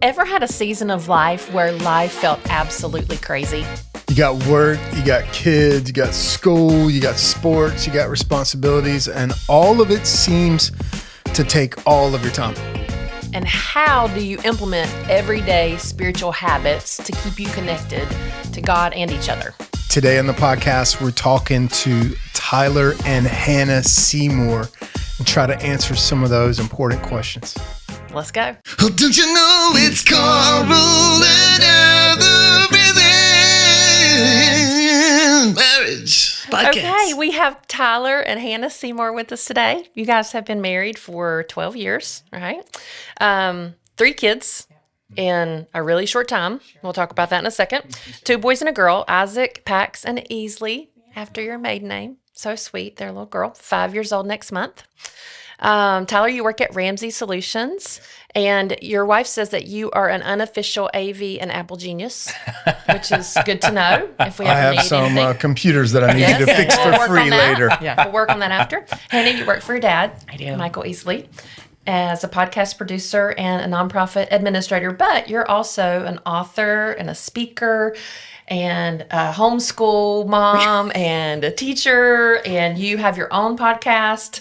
Ever had a season of life where life felt absolutely crazy? You got work, you got kids, you got school, you got sports, you got responsibilities, and all of it seems to take all of your time. And how do you implement everyday spiritual habits to keep you connected to God and each other? Today on the podcast, we're talking to Tyler and Hanna Seymour and try to answer some of those important questions. Let's go. Oh, don't you know it's called ruling out the prison marriage podcast? Okay, we have Tyler and Hanna Seymour with us today. You guys have been married for 12 years, right? 3 kids in a really short time. We'll talk about that in a second. 2 boys and a girl, Isaac, Pax, and Easley, after your maiden name. So sweet. They're a little girl, 5 years old next month. Tyler, you work at Ramsey Solutions, and your wife says that you are an unofficial AV and Apple genius, which is good to know if we ever I have need some anything. Computers that I need you to fix We'll for work free on that. later. Yeah, we'll work on that after. Hanna, you work for your dad, I do. Michael Easley, as a podcast producer and a nonprofit administrator, but you're also an author and a speaker and a homeschool mom and a teacher, and you have your own podcast.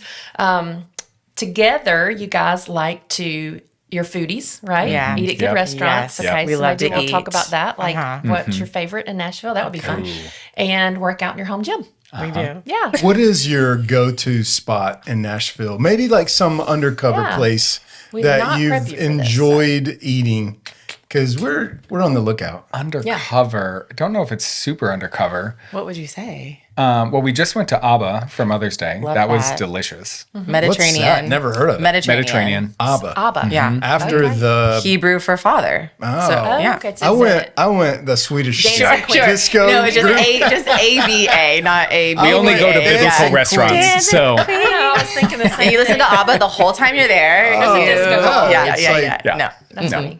Together, you guys like to, you're foodies, right? Yeah. Eat at good restaurants. Yes. Okay, We so love maybe to we'll eat. talk about that. Like, what's your Mm-hmm. favorite in Nashville? That would be fun. And work out in your home gym. We do. Yeah. What is your go-to spot in Nashville? Maybe like some undercover Yeah. place We did not that prep you've you for this, enjoyed eating, because we're on the lookout. Undercover. I don't know if it's super undercover. What would you say? Well, we just went to Abba for Mother's Day. Love that was that. delicious. Mediterranean. What's that? Never heard of it. Mediterranean. Abba. Abba. Yeah. After Okay. the Hebrew for father. Oh. So, Oh, yeah. okay. So I went the Swedish Dancing Queen. disco. No, it's group. just ABA, not ABA. We only go to biblical Dancing restaurants. So I know, I was thinking the And same you listen to ABBA the whole time you're there. Oh, You- disco. yeah, It's yeah, like- yeah. yeah. No. That's No. funny.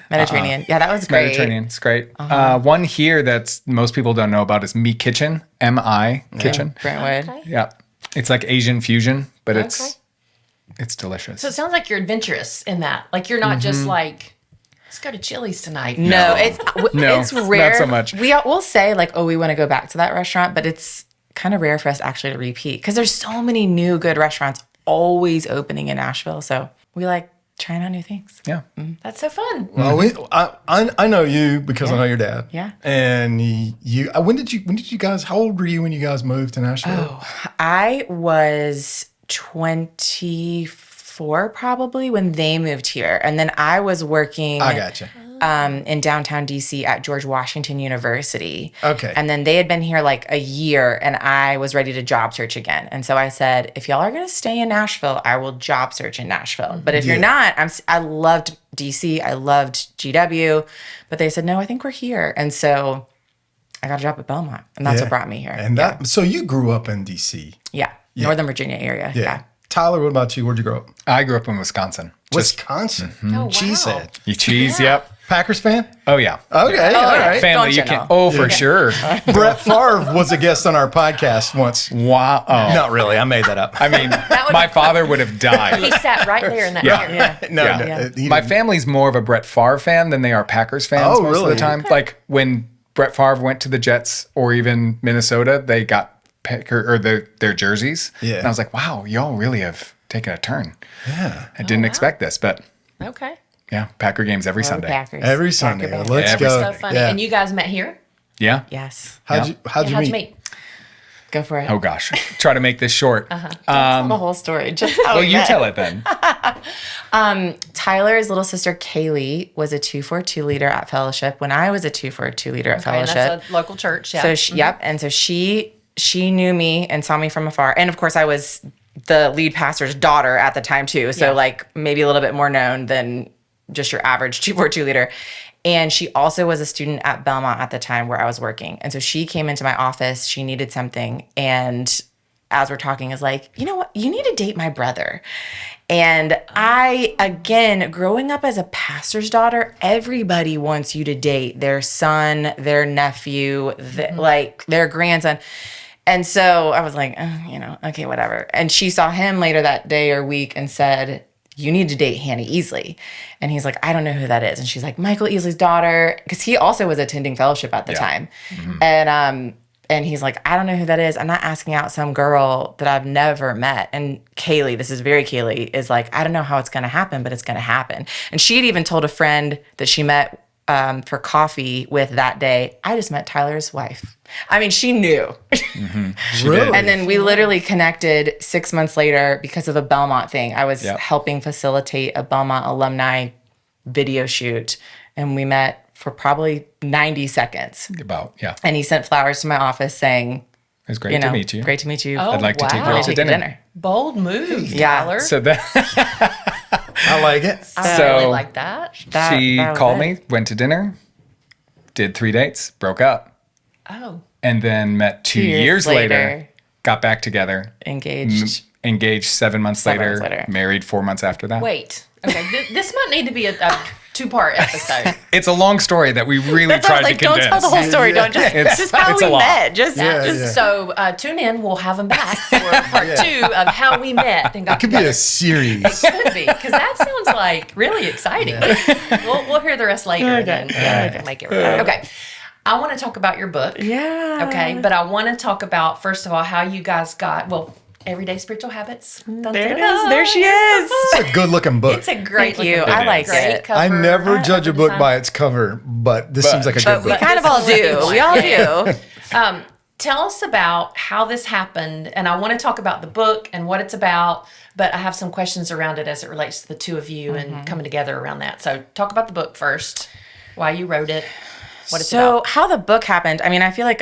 Mediterranean. Yeah, that was great. Mediterranean. It's great. One here that's most people don't know about is Me Kitchen. M-I Kitchen. Brentwood. Okay. Yeah. It's like Asian fusion, but Okay. it's delicious. So it sounds like you're adventurous in that. Like you're not just like, let's go to Chili's tonight. No, No, it's rare. not so much. We'll say like, oh, we want to go back to that restaurant, but it's kind of rare for us actually to repeat because there's so many new good restaurants always opening in Nashville. So we like trying out new things. Yeah. That's so fun. Well, I know you because I know your dad. Yeah. And you. When did you guys? How old were you when you guys moved to Nashville? I was 24 probably when they moved here. And then I was working I gotcha. in downtown DC at George Washington University. Okay. And then they had been here like a year and I was ready to job search again. And so I said, if y'all are going to stay in Nashville, I will job search in Nashville. But if you're not, I loved DC. I loved GW. But they said, no, I think we're here. And so I got a job at Belmont. And that's what brought me here. And so you grew up in DC. Yeah. Northern Virginia area. Yeah. Tyler, what about you? Where'd you grow up? I grew up in Wisconsin. Wisconsin. Oh, wow. Cheesehead. You cheese, yep. Packers fan? Oh, yeah. Okay, all right. Family, you Functional. can. Oh, for sure. Brett Favre was a guest on our podcast once. Wow. Oh. Not really. I made that up. I mean, would my be father would have He died. sat right there in that Yeah. chair. Yeah. no, Yeah. he My didn't. family's more of a Brett Favre fan than they are Packers fans Oh, most of really? the time. Like when Brett Favre went to the Jets or even Minnesota, they got their jerseys. Yeah. And I was like, wow, y'all really have taken a turn. Yeah. I didn't expect this, but Okay. yeah, Packer games every Sunday. Packers. Every Sunday. Packer Let's Every go. So funny. Yeah. And you guys met here? Yeah. Yes. How'd you How'd you meet? Go for it. Oh gosh. Try to make this short. Tell the whole story. Just how Well, we you met. tell it then. Tyler's little sister Kaylee was a 242 leader at Fellowship when I was a 242 leader at Okay, and Fellowship. that's a local church. Yeah. So yep, and so she knew me and saw me from afar, and of course I was the lead pastor's daughter at the time too. So Yeah. like maybe a little bit more known than just your average 242 leader. And she also was a student at Belmont at the time where I was working. And so she came into my office. She needed something, and as we're talking, is like, you know what? You need to date my brother. And I, again, growing up as a pastor's daughter, everybody wants you to date their son, their nephew, like their grandson. And so I was like, okay, whatever. And she saw him later that day or week and said, you need to date Hannah Easley. And he's like, I don't know who that is. And she's like, Michael Easley's daughter. Because he also was attending fellowship at the time. And he's like, I don't know who that is. I'm not asking out some girl that I've never met. And Kaylee, this is very Kaylee, is like, I don't know how it's going to happen, but it's going to happen. And she had even told a friend that she met for coffee with that day, I just met Tyler's wife. I mean, she knew. She Really? did. And then we literally connected 6 months later because of a Belmont thing. I was Yep. helping facilitate a Belmont alumni video shoot. And we met for probably 90 seconds. Yeah. And he sent flowers to my office saying, It was great you know, to meet you. great to meet you. Oh, I'd like to take you wow. out to Take you dinner. Bold move, Yeah. Tyler. So that I like it. I so- really like that. she that was called it. me, went to dinner, did 3 dates, broke up, Oh, and then met 2 years years later, later. got back together, Engaged. engaged 7 months 7 later, months later. married 4 months after that. wait. Okay, this might need to be a 2-part episode. It's a long story that we really That's why I tried was like, to don't condense. tell the whole story. Don't just, It's- just how it's we a lot. met. Just, Yeah, just yeah. So tune in. We'll have them back for part 2 of how we met and got It could be together. a series. Could be, because that sounds like really exciting. We'll hear the rest later and then make it right. Okay. I want to talk about your book. yeah. Okay. But I want to talk about, first of all, how you guys got, Everyday Spiritual Habits. Dun, There it dun, dun. is. There she is. It's a good looking book. It's a great Thank you. looking book. I like Great it. cover. I never judge a book design. by its cover, but this seems like a good We book. kind of This all is what do. we We all want. do. Tell us about how this happened, and I want to talk about the book and what it's about, but I have some questions around it as it relates to the two of you and coming together around that. So talk about the book first, why you wrote it, what it's So about. how the book happened, I mean, I feel like,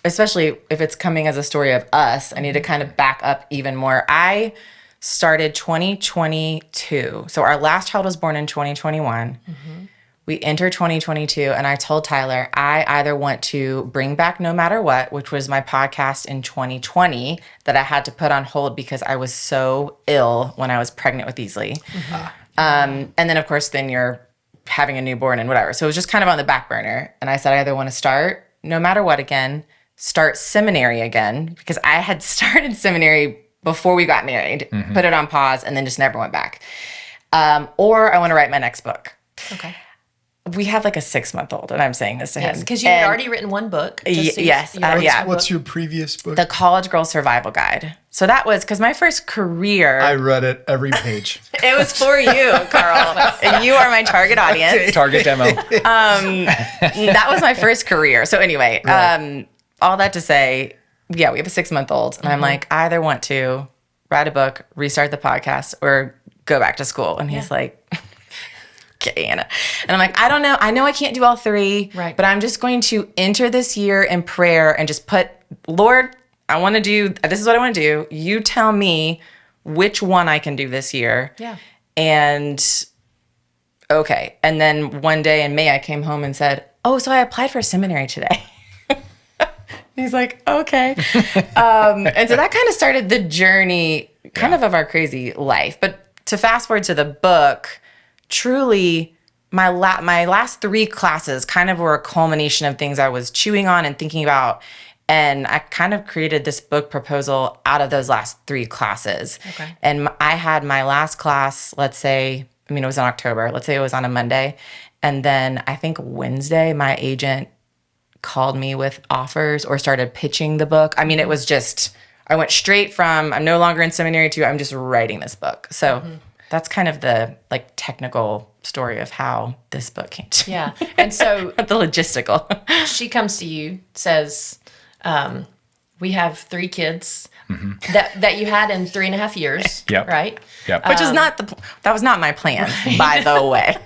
especially if it's coming as a story of us, I need to kind of back up even more. I started 2022. So our last child was born in 2021. We entered 2022, and I told Tyler, I either want to bring back No Matter What, which was my podcast in 2020 that I had to put on hold because I was so ill when I was pregnant with Easley. And then, of course, then you're having a newborn and whatever. So it was just kind of on the back burner. And I said, I either want to start No Matter What again, start seminary again, because I had started seminary before we got married, put it on pause, and then just never went back. Or I want to write my next book. Okay. We have like a 6-month-old, and I'm saying this to him. Yes, because you had And already written one book. yes, yeah. What's your previous book? The College Girl Survival Guide. So that was because my first career, I read it every page. it was for you, Carl. And you are my target audience. Target demo. That was my first career. So anyway, all that to say, yeah, we have a 6-month-old, and I'm like, I either want to write a book, restart the podcast, or go back to school. And he's like, okay, Anna. And I'm like, I don't know. I know I can't do all 3, Right. but I'm just going to enter this year in prayer and just put, Lord, I want to do, this is what I want to do. You tell me which one I can do this year. Yeah. And okay. And then one day in May, I came home and said, oh, so I applied for seminary today. He's like, okay. And so that kind of started the journey kind of our crazy life. But to fast forward to the book, truly my last 3 classes kind of were a culmination of things I was chewing on and thinking about. And I kind of created this book proposal out of those last 3 classes. Okay. And I had my last class, let's say, I mean, it was in October. Let's say it was on a Monday. And then I think Wednesday, my agent called me with offers or started pitching the book. I mean, it was just, I went straight from, I'm no longer in seminary to, I'm just writing this book. So that's kind of the like technical story of how this book came to me. Yeah. And so The logistical. she comes to you, says, we have 3 kids that you had in 3.5 years. Yep. Right? Yep. Which is not that was not my plan, by the way.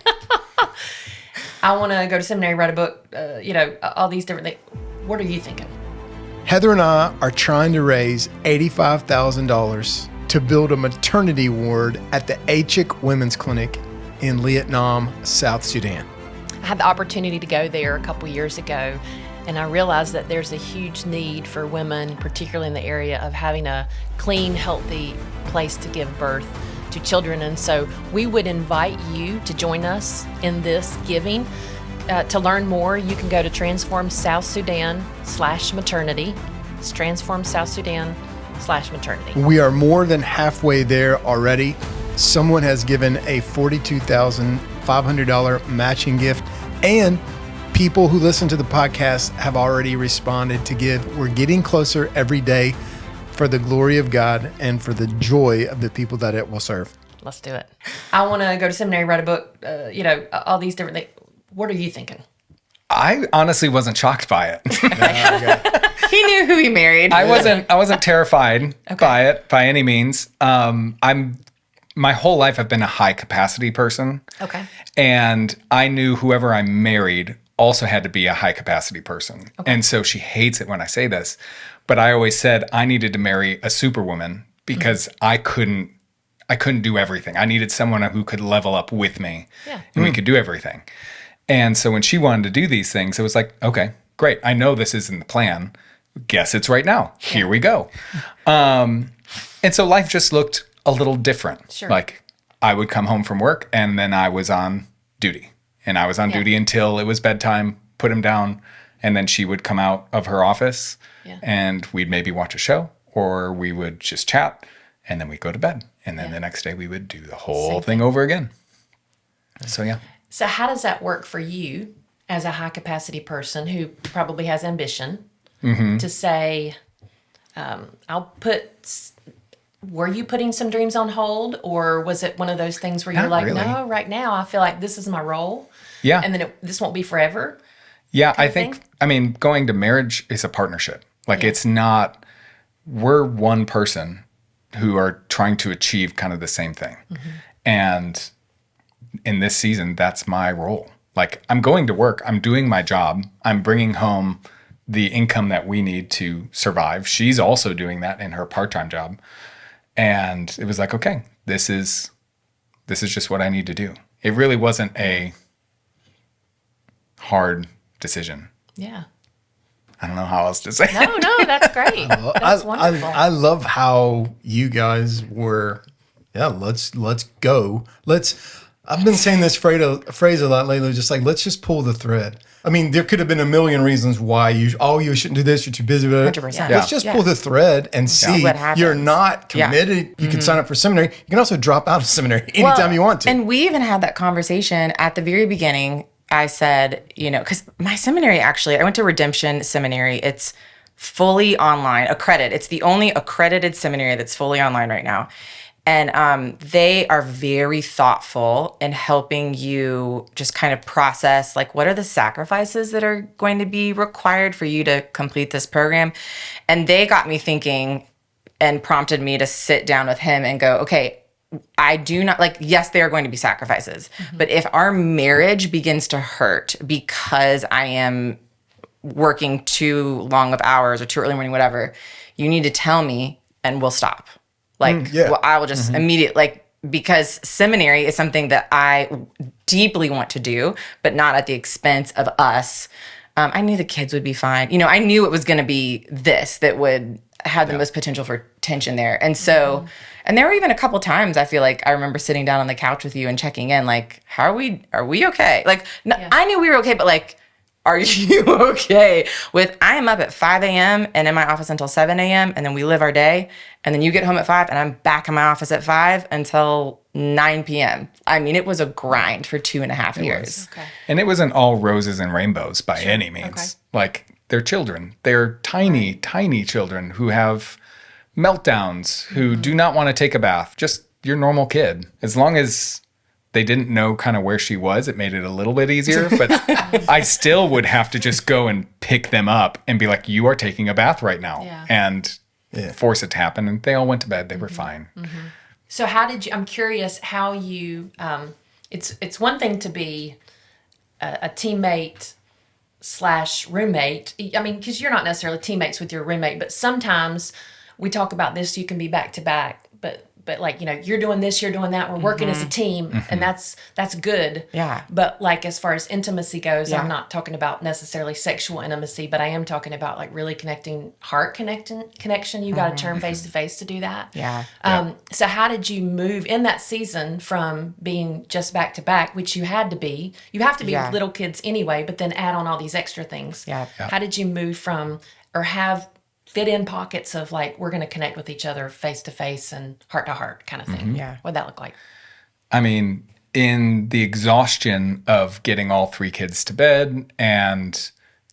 I want to go to seminary, write a book, all these different things. What are you thinking? Heather and I are trying to raise $85,000 to build a maternity ward at the Achik Women's Clinic in Vietnam, South Sudan. I had the opportunity to go there a couple years ago, and I realized that there's a huge need for women, particularly in the area of having a clean, healthy place to give birth to children. And so we would invite you to join us in this giving. To learn more, you can go to Transform South Sudan/maternity. It's Transform South Sudan/maternity. We are more than halfway there already. someone has given a $42,500 matching gift, and people who listen to the podcast have already responded to give. We're getting closer every day for the glory of God and for the joy of the people that it will serve. Let's do it. I want to go to seminary, write a book, all these different things. What are you thinking? I honestly wasn't shocked by it. He knew who he married. I wasn't terrified by it by any means. My whole life I've been a high capacity person. Okay. And I knew whoever I married also had to be a high capacity person. Okay. And so she hates it when I say this, but I always said I needed to marry a superwoman because I couldn't do everything. I needed someone who could level up with me and we could do everything. And so when she wanted to do these things, it was like, okay, great. I know this isn't the plan. Guess it's right now. Here we go. And so life just looked a little different. Sure. Like I would come home from work and then I was on duty. And I was on duty until it was bedtime, put him down, and then she would come out of her office and we'd maybe watch a show or we would just chat and then we'd go to bed. And then the next day we would do the whole thing over again. So, yeah. So how does that work for you as a high capacity person who probably has ambition to say, were you putting some dreams on hold, or was it one of those things where you're Not like, really. no, right now I feel like this is my role. Yeah. And then this won't be forever. Yeah, I of think, thing? I mean, going to marriage is a partnership. Like it's not, we're one person who are trying to achieve kind of the same thing. And in this season, that's my role. Like I'm going to work, I'm doing my job, I'm bringing home the income that we need to survive. She's also doing that in her part-time job. And it was like, okay, this is just what I need to do. It really wasn't a hard decision. Yeah. I don't know how else to say it. No, that's great. That's wonderful. I love how you guys were, let's go. I've been saying this phrase a lot lately, just like, let's just pull the thread. I mean, there could have been a million reasons why you shouldn't do this, you're too busy with it. 100%. Let's just pull the thread and see what happens. you're not committed. You can sign up for seminary. You can also drop out of seminary anytime you want to. And we even had that conversation at the very beginning. I said, because my seminary, actually, I went to Redemption Seminary. It's fully online, accredited. It's the only accredited seminary that's fully online right now. And they are very thoughtful in helping you just kind of process, like, what are the sacrifices that are going to be required for you to complete this program? And they got me thinking and prompted me to sit down with him and go, okay, I do not, like, yes, there are going to be sacrifices. But if our marriage begins to hurt because I am working too long of hours or too early morning, whatever, you need to tell me and we'll stop. Like, well, I will just immediately, because seminary is something that I deeply want to do, but not at the expense of us. I knew the kids would be fine. I knew it was going to be this that would have the most potential for tension there. And so, and there were even a couple times I feel like I remember sitting down on the couch with you and checking in, like, are we okay? Like, I knew we were okay, but like, are you okay with, I am up at 5 a.m. and in my office until 7 a.m. and then we live our day, and then you get home at 5 and I'm back in my office at 5 until 9 p.m. I mean, it was a grind for 2.5 years. Okay. And it wasn't all roses and rainbows by any means. Okay. Like they're children. They're tiny, tiny children who have meltdowns, who do not want to take a bath. Just your normal kid. As long as they didn't know kind of where she was, it made it a little bit easier. But I still would have to just go and pick them up and be like, you are taking a bath right now. Yeah. And force it to happen. And they all went to bed. They were fine. So how did you, I'm curious how you, it's one thing to be a teammate / roommate. I mean, because you're not necessarily teammates with your roommate, but sometimes we talk about this, you can be back to back, but like, you're doing this, you're doing that, we're working as a team, and that's good. Yeah. But like, as far as intimacy goes, I'm not talking about necessarily sexual intimacy, but I am talking about like really connecting, heart connection. You got to turn face to face to do that. Yeah. So how did you move in that season from being just back to back, which you have to be with little kids anyway, but then add on all these extra things. Yeah. How did you move from, or have fit in pockets of like, we're going to connect with each other face to face and heart to heart kind of thing. Yeah. What'd that look like? I mean, in the exhaustion of getting all 3 kids to bed and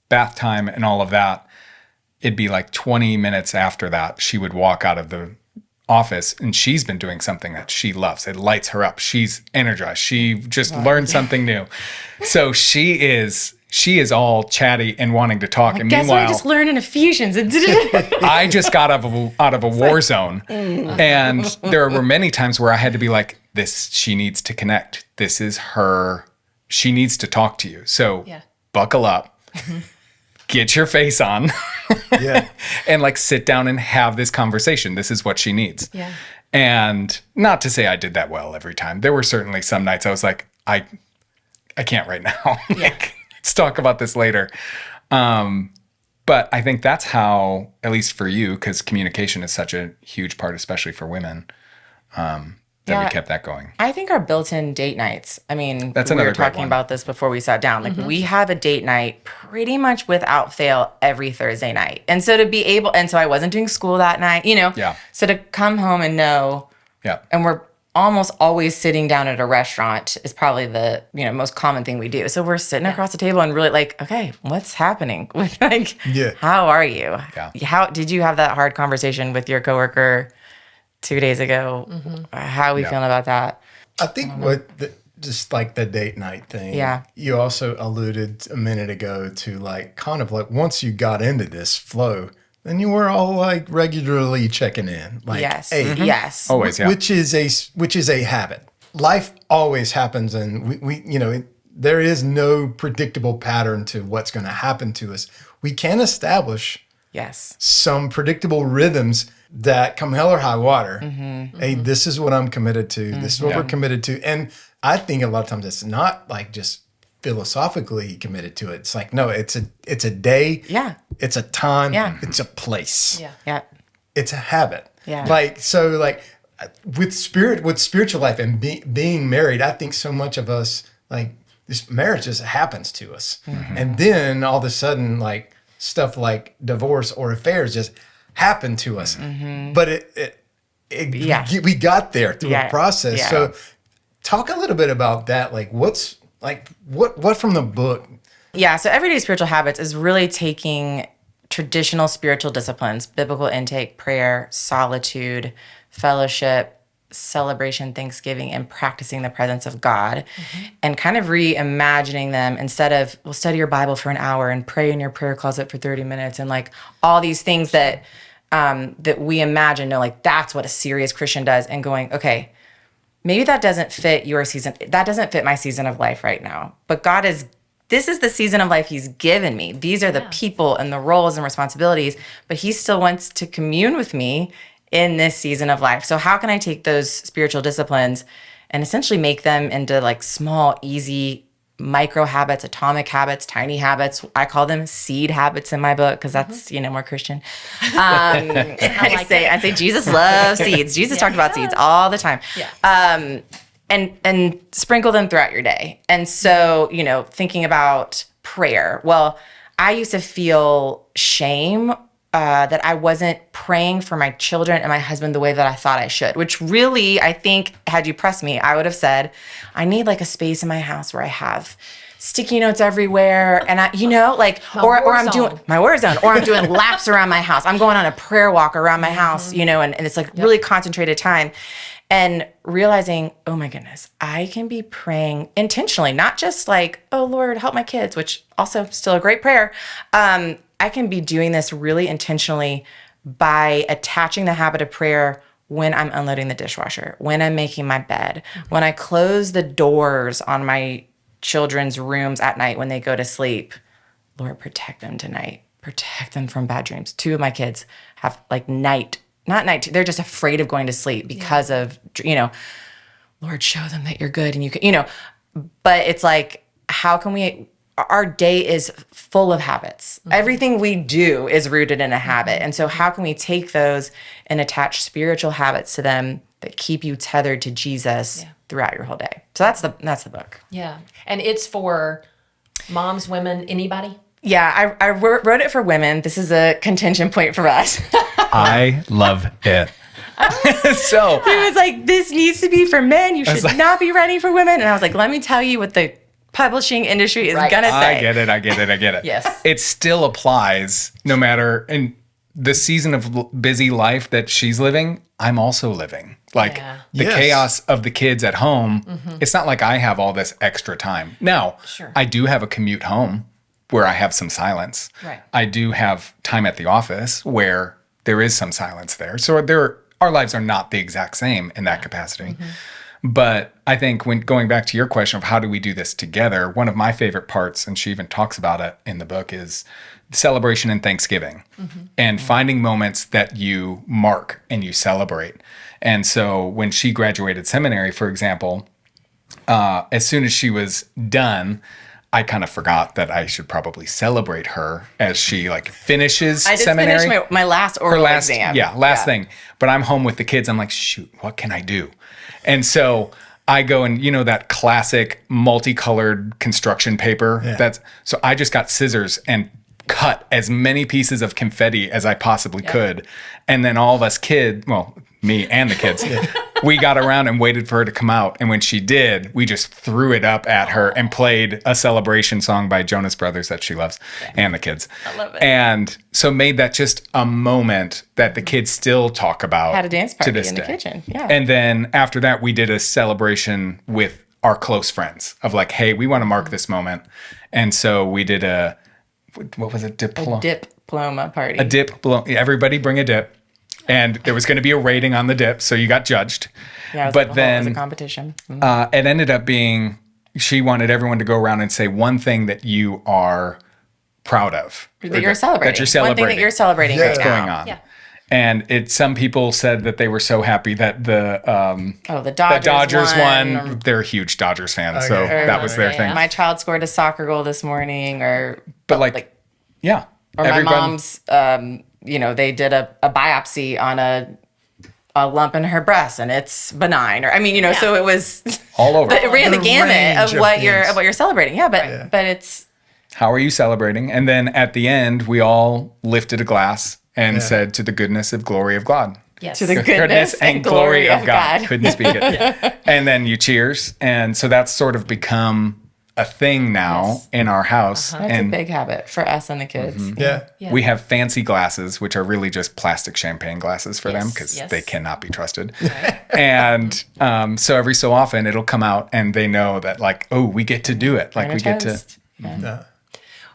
bath time and all of that, it'd be like 20 minutes after that, she would walk out of the office and she's been doing something that she loves. It lights her up. She's energized. She just learned something new. So she is all chatty and wanting to talk. And Guess what I meanwhile, just learned in Ephesians? I just got out of a war zone. And there were many times where I had to be like, she needs to connect. This is her. She needs to talk to you. So buckle up, get your face on, and like sit down and have this conversation. This is what she needs. Yeah. And not to say I did that well every time. There were certainly some nights I was like, I can't right now. Like, let's talk about this later. But I think that's how, at least for you, because communication is such a huge part, especially for women, that we kept that going. I think our built-in date nights. I mean, That's we another were great talking one. about this before we sat down. Like we have a date night pretty much without fail every Thursday night. And so to be able, and so I wasn't doing school that night, Yeah. So to come home and know, Yeah. and we're almost always sitting down at a restaurant is probably the, most common thing we do. So we're sitting across the table and really like, okay, what's happening? Like, how are you? Yeah. How did you have that hard conversation with your coworker 2 days ago? How are we feeling about that? I think just like the date night thing. Yeah. You also alluded a minute ago to like kind of like once you got into this flow, then you were all like regularly checking in. Like, Yes. hey, Yes. Always, yeah. which is a habit. Life always happens, and there is no predictable pattern to what's going to happen to us. We can establish Yes. some predictable rhythms that come hell or high water. Hey, this is what I'm committed to. This is what we're committed to. And I think a lot of times it's not like just philosophically committed to it. It's like, no, it's a day. Yeah. It's a time. Yeah. It's a place. Yeah. Yeah. It's a habit. Yeah. With spiritual life and being married, I think so much of us, like, this marriage just happens to us. And then all of a sudden, like, stuff like divorce or affairs just happen to us. But we got there through a process. Yeah. So talk a little bit about that. Like, what from the book? Yeah. So everyday spiritual habits is really taking traditional spiritual disciplines, biblical intake, prayer, solitude, fellowship, celebration, thanksgiving, and practicing the presence of God, and kind of reimagining them instead of, well, study your Bible for an hour and pray in your prayer closet for 30 minutes and like all these things that we imagine, like that's what a serious Christian does, and going, okay, maybe that doesn't fit your season. That doesn't fit my season of life right now. But this is the season of life he's given me. These are the people and the roles and responsibilities, but he still wants to commune with me in this season of life. So how can I take those spiritual disciplines and essentially make them into like small, easy micro habits, atomic habits, tiny habits? I call them seed habits in my book because that's, more Christian. I say Jesus loves seeds. Jesus talked about seeds all the time. Yeah. And sprinkle them throughout your day. And so, thinking about prayer. Well, I used to feel shame that I wasn't praying for my children and my husband the way that I thought I should, which really, I think, had you pressed me, I would have said, I need like a space in my house where I have sticky notes everywhere, and or I'm doing my war zone, or I'm doing laps around my house. I'm going on a prayer walk around my house, and it's like really concentrated time. And realizing, oh my goodness, I can be praying intentionally, not just like, oh Lord, help my kids, which also still a great prayer. I can be doing this really intentionally by attaching the habit of prayer when I'm unloading the dishwasher, when I'm making my bed, when I close the doors on my children's rooms at night when they go to sleep. Lord, protect them tonight. Protect them from bad dreams. 2 of my kids have like they're just afraid of going to sleep because of, Lord, show them that you're good and you can, but it's like, how can our day is full of habits. Everything we do is rooted in a habit. And so how can we take those and attach spiritual habits to them that keep you tethered to Jesus throughout your whole day? So that's the book. Yeah. And it's for moms, women, anybody? Yeah, I wrote it for women. This is a contention point for us. I love it. So He was like, this needs to be for men. You should like- not be writing for women. And I was like, let me tell you what the publishing industry is Right. going to say. I get it. Yes. It still applies no matter in the season of busy life that she's living, I'm also living. Like Yeah. the Yes. chaos of the kids at home, it's not like I have all this extra time. Now, Sure. I do have a commute home where I have some silence. Right. I do have time at the office where there is some silence there. So our lives are not the exact same in that capacity. But I think when going back to your question of how do we do this together, one of my favorite parts, and she even talks about it in the book, is celebration and Thanksgiving and finding moments that you mark and you celebrate. And so when she graduated seminary, for example, as soon as she was done, I kind of forgot that I should probably celebrate her as she like finishes I just seminary. finished my last oral exam. Last thing. But I'm home with the kids. I'm like, shoot, what can I do? And so I go and, that classic multicolored construction paper. Yeah. So I just got scissors and cut as many pieces of confetti as I possibly could. And then all of us me and the kids, we got around and waited for her to come out. And when she did, we just threw it up at her and played a celebration song by Jonas Brothers that she loves and the kids. I love it. And so made that just a moment that the kids still talk about. Had a dance to party this in the day. kitchen. Yeah. And then after that, we did a celebration with our close friends of like, hey, we want to mark this moment. And so we did what was it? Diploma party. A dip. Everybody bring a dip. And there was going to be a rating on the dip, so you got judged. Yeah, it was but it was then a competition. Mhm. it ended up being, she wanted everyone to go around and say one thing that you are proud of. That you're celebrating. That you're celebrating. One thing that you're celebrating Yeah. right What's now. going on. Yeah. And some people said that they were so happy that the The Dodgers won. They're a huge Dodgers fans, so Okay. that was their Yeah. thing. My child scored a soccer goal this morning, or Yeah. or my mom's. They did a biopsy on a lump in her breast, and it's benign. Or so it was all over. But it ran the The gamut range of of what you're celebrating. Yeah, but Yeah. but it's How are you celebrating? And then at the end, we all lifted a glass and said, to the goodness of glory of God. Yes. to the goodness and glory of God. Couldn't speak it. And then you cheers. And so that's sort of become a thing now in our house. That's And a big habit for us and the kids. Yeah. Yeah. we have fancy glasses, which are really just plastic champagne glasses for them Yes, because yes. they cannot be trusted. And so every so often it'll come out and they know that like, oh, we get to do it. Like we get to. Toast. Yeah.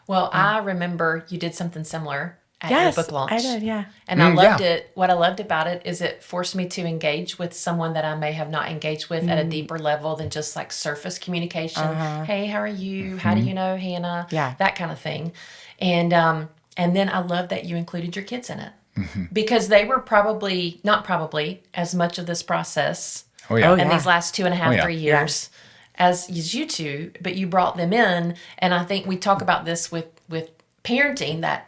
Well, I remember you did something similar at Yes, your book launch. I did. Yeah. And I loved yeah. it. What I loved about it is it forced me to engage with someone that I may have not engaged with at a deeper level than just like surface communication. Hey, how are you? How do you know Hannah? Yeah. That kind of thing. And then I love that you included your kids in it because they were not probably as much of this process Oh, yeah. Oh, in yeah. these last 2.5, yeah. 3 years as you two, but you brought them in. And I think we talk about this with parenting that,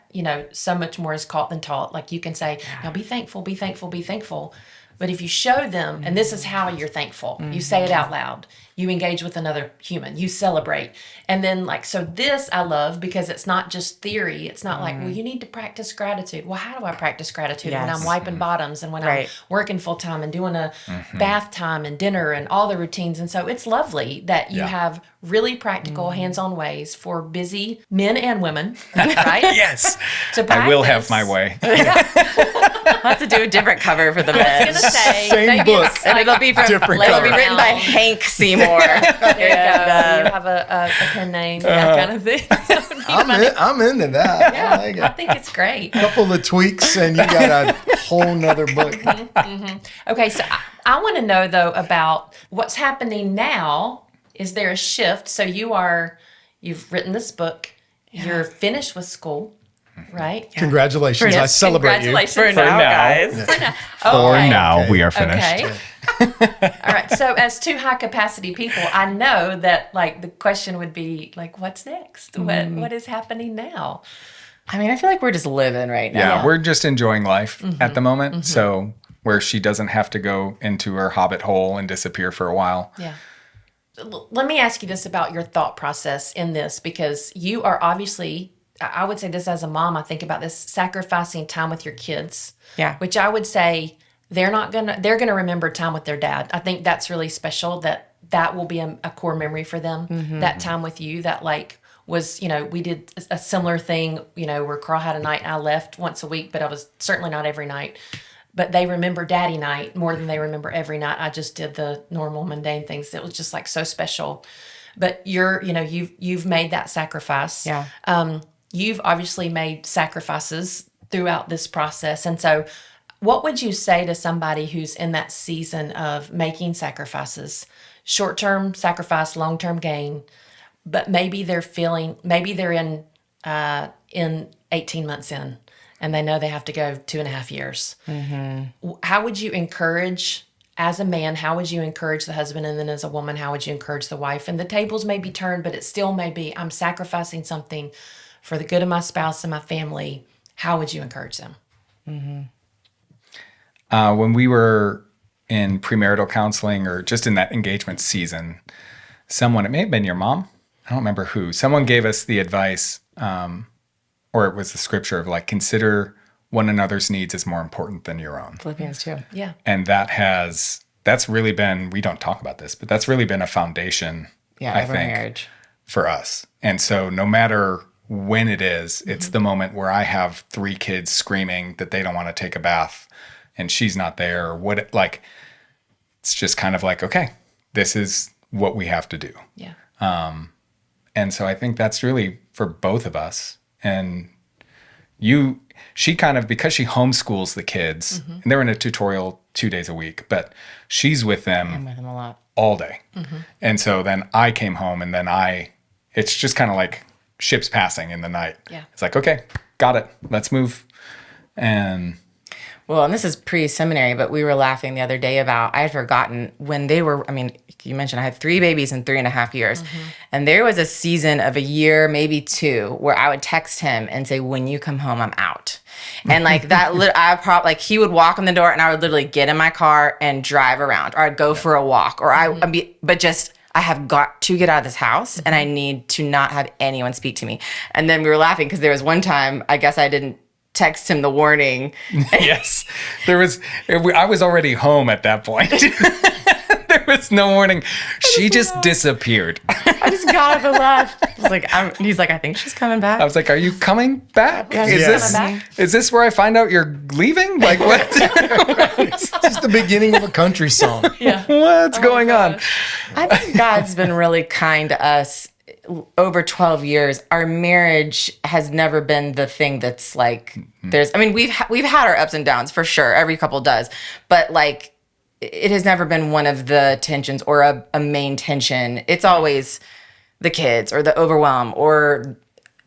so much more is caught than taught. Like you can say, now be thankful, be thankful, be thankful. But if you show them, and this is how you're thankful, you say it out loud, you engage with another human, you celebrate. And then so this I love because it's not just theory. It's not like, well, you need to practice gratitude. Well, how do I practice gratitude when Yes. I'm wiping bottoms and when Right. I'm working full time and doing a bath time and dinner and all the routines? And so it's lovely that you Yeah. have really practical hands-on ways for busy men and women, right? Yes. To I will have practice. my way. I'll have to do a different cover for the I was men. gonna say Same maybe book. it's And like, it'll be from Different it'll cover. be written by Hank Seymour. there you go. You have a pen name, that kind of thing. That would be funny. I'm into that. I like I it. think it's great. Couple of tweaks and you got a whole nother book. Okay, so I want to know though about what's happening now. Is there a shift? So you've written this book. You're finished with school, right? Congratulations. I Yes, celebrate you. congratulations. For now, guys. For Okay. now, Okay. we are finished. Okay. All right. So, as two high capacity people, I know that the question would be what's next? What is happening now? I mean, I feel like we're just living right now. Yeah, we're just enjoying life at the moment. So where she doesn't have to go into her hobbit hole and disappear for a while. Yeah. Let me ask you this about your thought process in this, because you are obviously I would say this as a mom, I think about this sacrificing time with your kids. Yeah. Which I would say they're going to remember time with their dad. I think that's really special, that will be a core memory for them. That time with you that like was, we did a similar thing, where Carl had a night and I left once a week, but I was certainly not every night. But they remember daddy night more than they remember every night. I just did the normal mundane things. It was just like so special. But you've made that sacrifice. Yeah. You've obviously made sacrifices throughout this process. And so what would you say to somebody who's in that season of making sacrifices, short-term sacrifice, long-term gain, but maybe they're in 18 months in and they know they have to go 2.5 years. How would you encourage, as a man, how would you encourage the husband? And then as a woman, how would you encourage the wife? And the tables may be turned, but it still may be, I'm sacrificing something for the good of my spouse and my family. How would you encourage them? When we were in premarital counseling or just in that engagement season, it may have been your mom, I don't remember who, someone gave us the advice, or it was the scripture of like, consider one another's needs as more important than your own. Philippians 2. Yeah. And that's really been, we don't talk about this, but that's really been a foundation, I Every think, marriage. for us. And so no matter when it is, it's the moment where I have 3 kids screaming that they don't want to take a bath and she's not there, or it's just kind of like, okay, this is what we have to do. Yeah. And so I think that's really for both of us. And she kind of, because she homeschools the kids, and they're in a tutorial 2 days a week, but she's with them, I'm with him a lot. all day. And so then I came home and then it's just kind of like ships passing in the night. Yeah. It's like, okay, got it. Let's move. And this is pre-seminary, but we were laughing the other day about, I had forgotten when they were, you mentioned I had 3 babies in 3.5 years. And there was a season of a year, maybe 2, where I would text him and say, when you come home, I'm out. And like that, he would walk in the door and I would literally get in my car and drive around, or I'd go for a walk, or I have got to get out of this house and I need to not have anyone speak to me. And then we were laughing because there was one time, I guess I didn't text him the warning. yes, I was already home at that point. There was no warning. She just disappeared. I just got up and left. I was like, he's like, I think she's coming back. I was like, are you coming back? Yeah, Is this where I find out you're leaving? Like what? It's just the beginning of a country song. Yeah. What's going on? I think God's been really kind to us over 12 years. Our marriage has never been the thing that's like, we've had our ups and downs for sure. Every couple does. But like, it has never been one of the tensions or a main tension. It's always the kids or the overwhelm or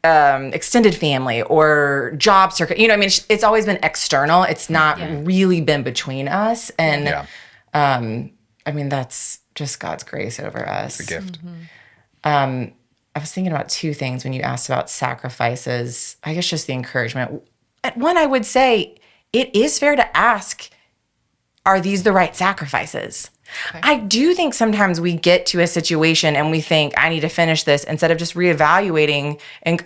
extended family or job circuit. It's always been external. It's not really been between us. And that's just God's grace over us. It's a gift. I was thinking about 2 things when you asked about sacrifices. I guess just the encouragement. One, I would say it is fair to ask, are these the right sacrifices? Okay. I do think sometimes we get to a situation and we think, I need to finish this, instead of just reevaluating. And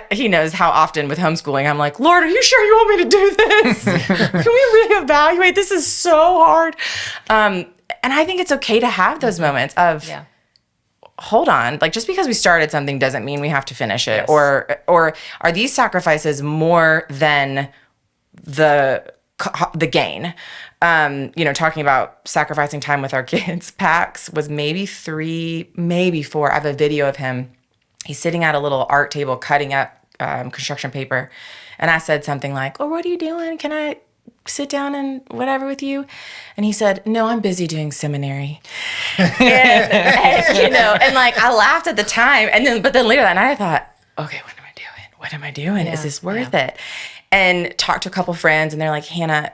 he knows how often with homeschooling, I'm like, Lord, are you sure you want me to do this? Can we reevaluate? This is so hard. And I think it's okay to have those moments of, hold on, like just because we started something doesn't mean we have to finish it. Yes. Or are these sacrifices more than the gain? Talking about sacrificing time with our kids. Pax was maybe 3, maybe 4. I have a video of him. He's sitting at a little art table cutting up construction paper. And I said something like, oh, what are you doing? Can I sit down and whatever with you? And he said, no, I'm busy doing seminary. and like I laughed at the time. But then later that night I thought, okay, what am I doing? What am I doing? Yeah, is this worth it? And talked to a couple friends and they're like, Hannah,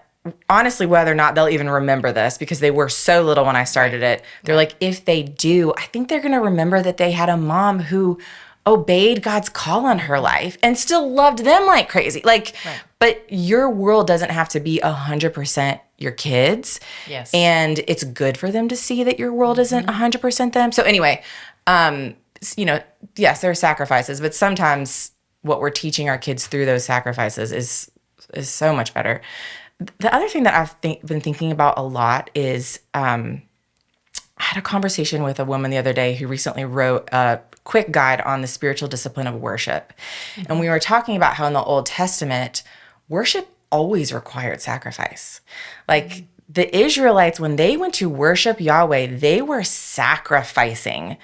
honestly, whether or not they'll even remember this, because they were so little when I started it, they're like, if they do, I think they're going to remember that they had a mom who obeyed God's call on her life and still loved them like crazy. But your world doesn't have to be 100% your kids. Yes. And it's good for them to see that your world isn't 100% them. So anyway, yes, there are sacrifices, but sometimes what we're teaching our kids through those sacrifices is so much better. The other thing that I've been thinking about a lot is I had a conversation with a woman the other day who recently wrote a quick guide on the spiritual discipline of worship. Mm-hmm. And we were talking about how in the Old Testament, worship always required sacrifice. Like the Israelites, when they went to worship Yahweh, they were sacrificing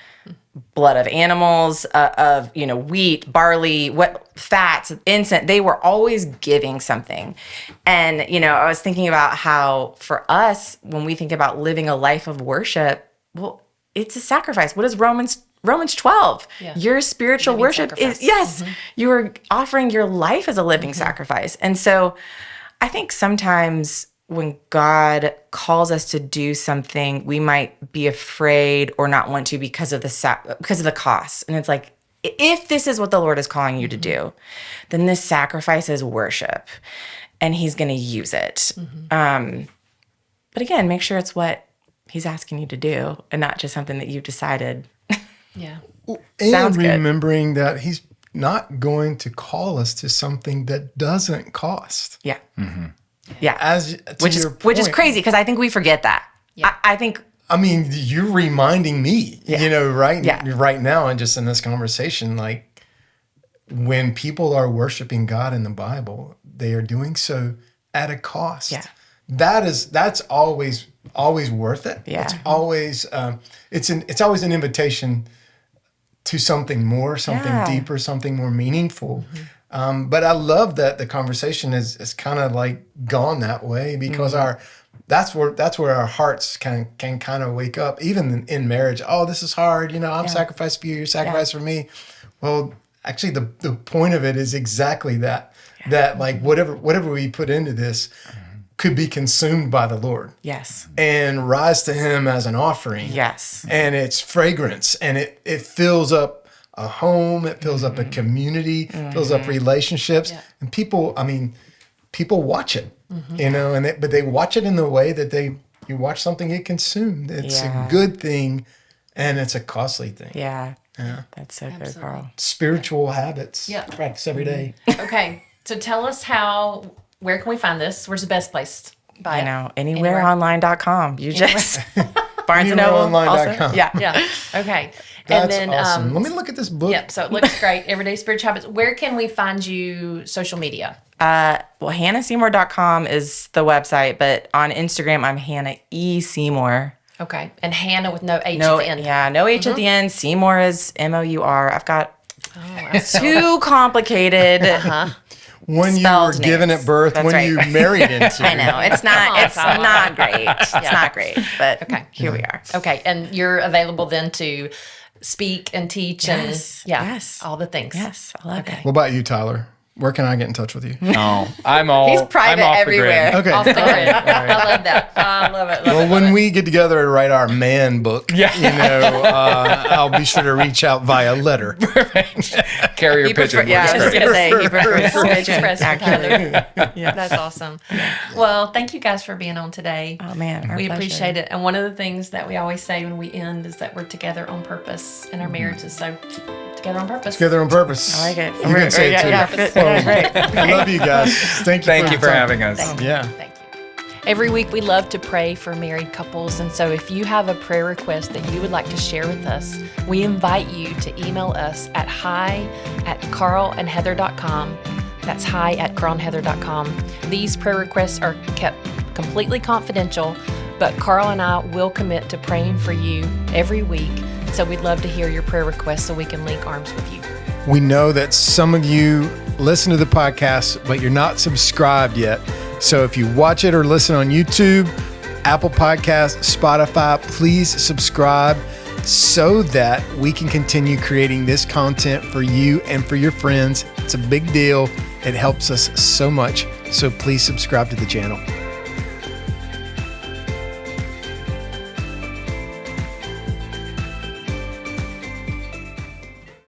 blood of animals, of wheat, barley, fats, incense. They were always giving something. And I was thinking about how for us, when we think about living a life of worship, well, it's a sacrifice. What is Romans 12? Yeah. Your spiritual living worship sacrifice. Is you are offering your life as a living sacrifice. And so I think sometimes when God calls us to do something, we might be afraid or not want to because of the cost. And it's like, if this is what the Lord is calling you to do, then this sacrifice is worship, and He's going to use it. But again, make sure it's what He's asking you to do, and not just something that you've decided. Yeah, and remembering that He's not going to call us to something that doesn't cost. Yeah. Yeah, which is crazy because I think we forget that. Yeah. I think. I mean, you're reminding me, right now, and just in this conversation, like when people are worshiping God in the Bible, they are doing so at a cost. Yeah, that's always worth it. Yeah, it's always it's always an invitation to something more, something deeper, something more meaningful. But I love that the conversation is kind of like gone that way because that's where our hearts can kind of wake up, even in marriage. Oh, this is hard. I'm sacrificing for you. You're sacrificing for me. Well, actually, the point of it is exactly that. Yeah. That like whatever we put into this could be consumed by the Lord. Yes. And rise to Him as an offering. Yes. And it's fragrance, and it fills up a home, it fills up a community, fills up relationships, and people watch it, but they watch it in the way that you watch something get consumed. It's a good thing, and it's a costly thing. Yeah. That's so good, Carl. Spiritual habits, practice every day. Okay, so tell us where can we find this? Where's the best place to buy it? Anywhereonline.com. You just Barnes & Noble. Anywhereonline.com. Yeah. Okay. That's awesome. Let me look at this book. Yep. So it looks great. Everyday Spiritual Habits. Where can we find you social media? HannahSeymour.com is the website, but on Instagram, I'm Hanna E. Seymour. Okay. And Hannah with no H at the end. Yeah, no H at the end. Seymour is M-O-U-R. I've got too complicated. When you were given at birth, That's when right. you married into. I know. It's not great. It's not great, but here we are. Okay. And you're available then to speak and teach Yes. all the things. Yes. I love it. What about you, Tyler? Where can I get in touch with you? Oh, I'm all. He's private I'm off everywhere. The grid. Okay. Off the grid. I love that. I love it. Well, when we get together and write our man book, I'll be sure to reach out via letter. Carrier pigeon. I was going to say he prefers Express from Tyler. That's awesome. Well, thank you guys for being on today. Oh, man. We appreciate it. And one of the things that we always say when we end is that we're together on purpose in our marriages. So, together on purpose. Together on purpose. I like it. You can say it too. Great. I love you guys. Thank you for having us. Thank you. Yeah. Thank you. Every week we love to pray for married couples. And so if you have a prayer request that you would like to share with us, we invite you to email us at hi@carlandheather.com. That's hi@carlandheather.com. These prayer requests are kept completely confidential, but Carl and I will commit to praying for you every week. So we'd love to hear your prayer requests so we can link arms with you. We know that some of you listen to the podcast, but you're not subscribed yet. So if you watch it or listen on YouTube, Apple Podcasts, Spotify, please subscribe so that we can continue creating this content for you and for your friends. It's a big deal. It helps us so much. So please subscribe to the channel.